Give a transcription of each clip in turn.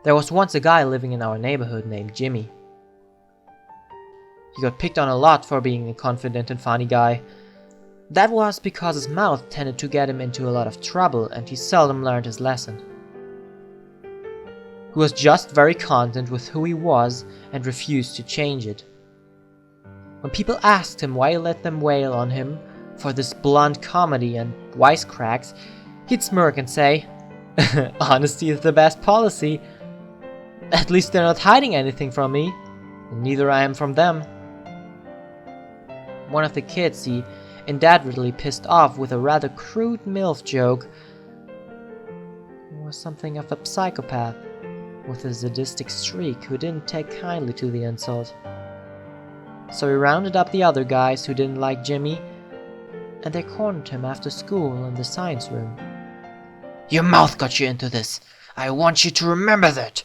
There was once a guy living in our neighborhood named Jimmy. He got picked on a lot for being a confident and funny guy. That was because his mouth tended to get him into a lot of trouble and he seldom learned his lesson. He was just very content with who he was and refused to change it. When people asked him why he let them wail on him for this blunt comedy and wisecracks, he'd smirk and say, "Honesty is the best policy. At least they're not hiding anything from me, and neither I am from them." One of the kids he undoubtedly pissed off with a rather crude MILF joke was something of a psychopath with a sadistic streak who didn't take kindly to the insult. So he rounded up the other guys who didn't like Jimmy, and they cornered him after school in the science room. "Your mouth got you into this. I want you to remember that,"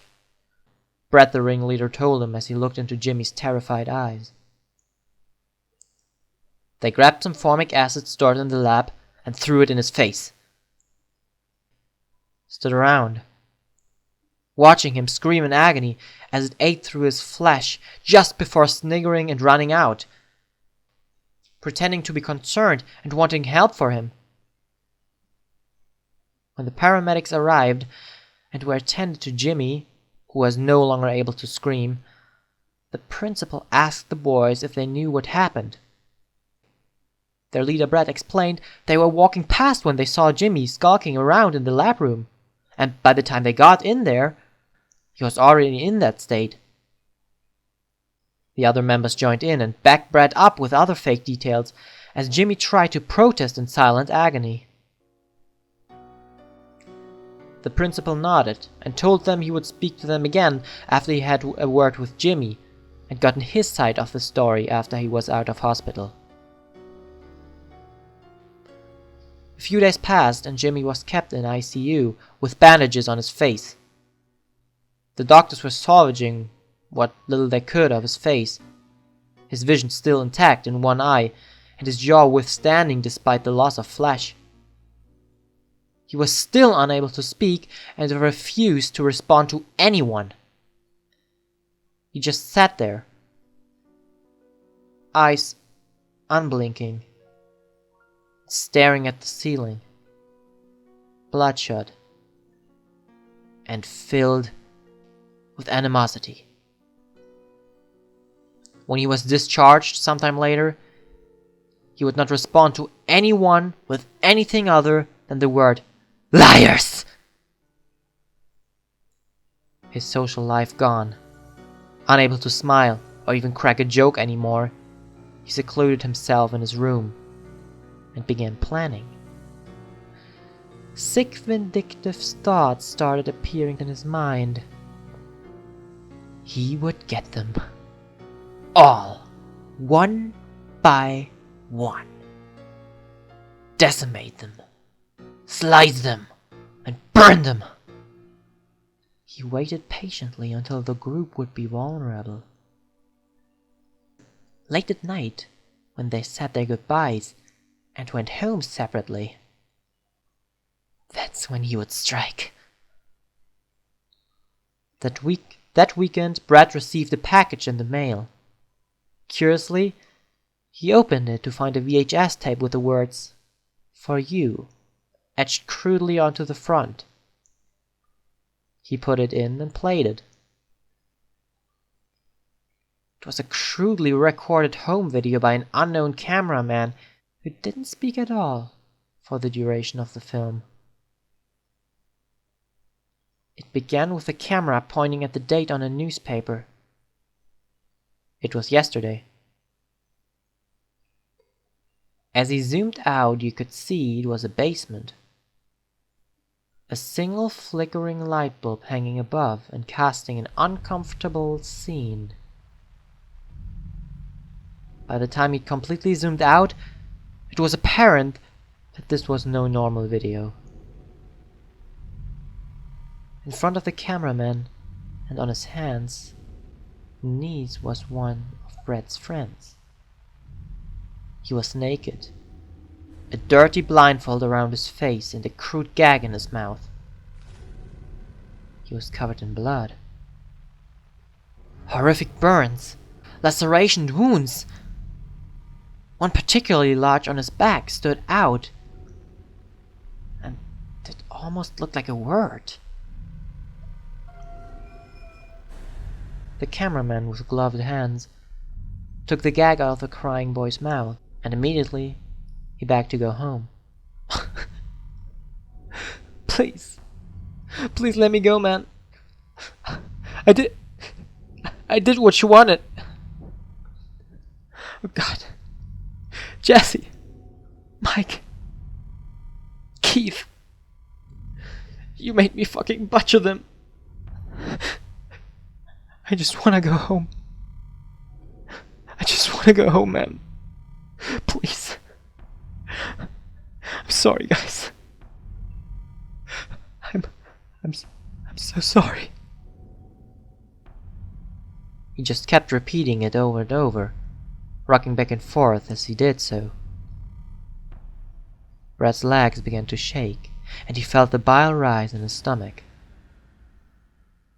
Brett the ringleader told him as he looked into Jimmy's terrified eyes. They grabbed some formic acid stored in the lab and threw it in his face. Stood around, watching him scream in agony as it ate through his flesh just before sniggering and running out, pretending to be concerned and wanting help for him. When the paramedics arrived and were attended to Jimmy, who was no longer able to scream, the principal asked the boys if they knew what happened. Their leader Brett explained they were walking past when they saw Jimmy skulking around in the lab room, and by the time they got in there, he was already in that state. The other members joined in and backed Brett up with other fake details as Jimmy tried to protest in silent agony. The principal nodded and told them he would speak to them again after he had a word with Jimmy and gotten his side of the story after he was out of hospital. A few days passed and Jimmy was kept in ICU with bandages on his face. The doctors were salvaging what little they could of his face, his vision still intact in one eye and his jaw withstanding despite the loss of flesh. He was still unable to speak and refused to respond to anyone. He just sat there, eyes unblinking, staring at the ceiling, bloodshot, and filled with animosity. When he was discharged sometime later, he would not respond to anyone with anything other than the word "liars." His social life gone, unable to smile or even crack a joke anymore, he secluded himself in his room and began planning. Sick, vindictive thoughts started appearing in his mind. He would get them all, one by one. Decimate them, slice them, and burn them. He waited patiently until the group would be vulnerable. Late at night, when they said their goodbyes and went home separately, that's when he would strike. That weekend, Brad received a package in the mail. Curiously, he opened it to find a VHS tape with the words, "For you," etched crudely onto the front. He put it in and played it. It was a crudely recorded home video by an unknown cameraman who didn't speak at all for the duration of the film. It began with the camera pointing at the date on a newspaper. It was yesterday. As he zoomed out, you could see it was a basement. A single flickering light bulb hanging above and casting an uncomfortable scene. By the time he'd completely zoomed out, it was apparent that this was no normal video. In front of the cameraman and on his hands and knees was one of Brett's friends. He was naked, a dirty blindfold around his face and a crude gag in his mouth. He was covered in blood. Horrific burns, lacerated wounds. One particularly large on his back stood out, and it almost looked like a word. The cameraman with gloved hands took the gag out of the crying boy's mouth, and immediately he begged to go home. Please let me go, man. I did what you wanted. Oh God. Jesse. Mike. Keith. You made me fucking butcher them. I just wanna go home. I just wanna go home, man. Please. I'm sorry, guys. I'm so sorry. He just kept repeating it over and over, rocking back and forth as he did so. Brad's legs began to shake, and he felt the bile rise in his stomach.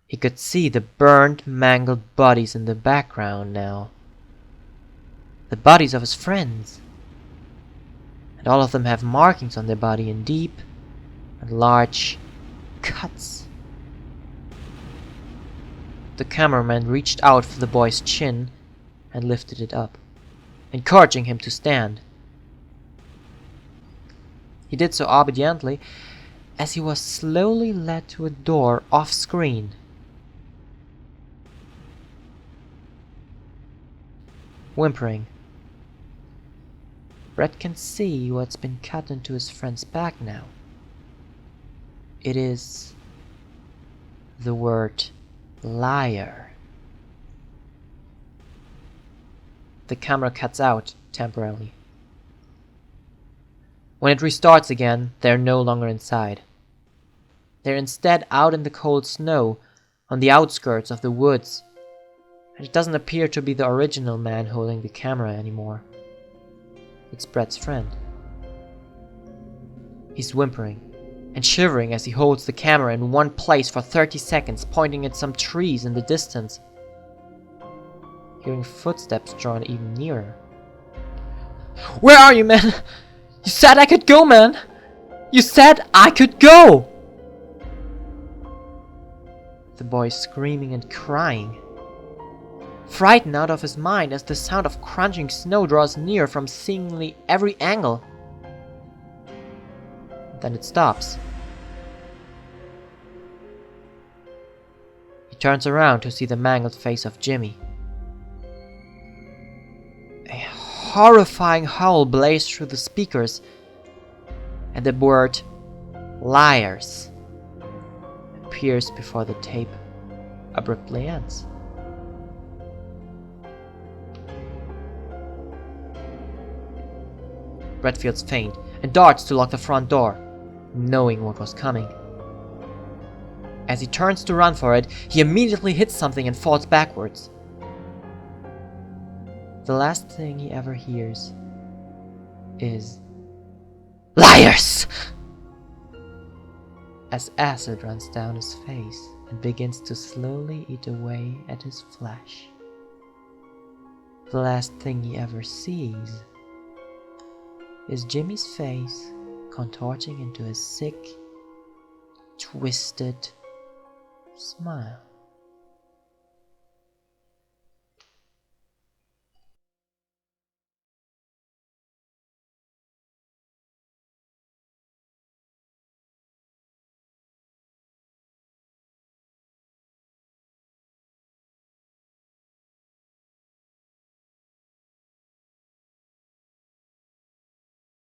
He could see the burned, mangled bodies in the background now. The bodies of his friends. And all of them have markings on their body in deep and large cuts. The cameraman reached out for the boy's chin and lifted it up, encouraging him to stand. He did so obediently as he was slowly led to a door off-screen. Whimpering, Brett can see what's been cut into his friend's back now. It is the word liar. The camera cuts out temporarily. When it restarts again, they're no longer inside. They're instead out in the cold snow, on the outskirts of the woods, and it doesn't appear to be the original man holding the camera anymore. It's Brett's friend. He's whimpering and shivering as he holds the camera in one place for 30 seconds, pointing at some trees in the distance, hearing footsteps drawn even nearer. Where are you, man? You said I could go, man! You said I could go! The boy is screaming and crying, frightened out of his mind as the sound of crunching snow draws near from seemingly every angle. Then it stops. He turns around to see the mangled face of Jimmy. A horrifying howl blazed through the speakers, and the word liars appears before the tape abruptly ends. Brett feels faint and darts to lock the front door, knowing what was coming. As he turns to run for it, he immediately hits something and falls backwards. The last thing he ever hears is liars! As acid runs down his face and begins to slowly eat away at his flesh. The last thing he ever sees is Jimmy's face contorting into a sick, twisted smile.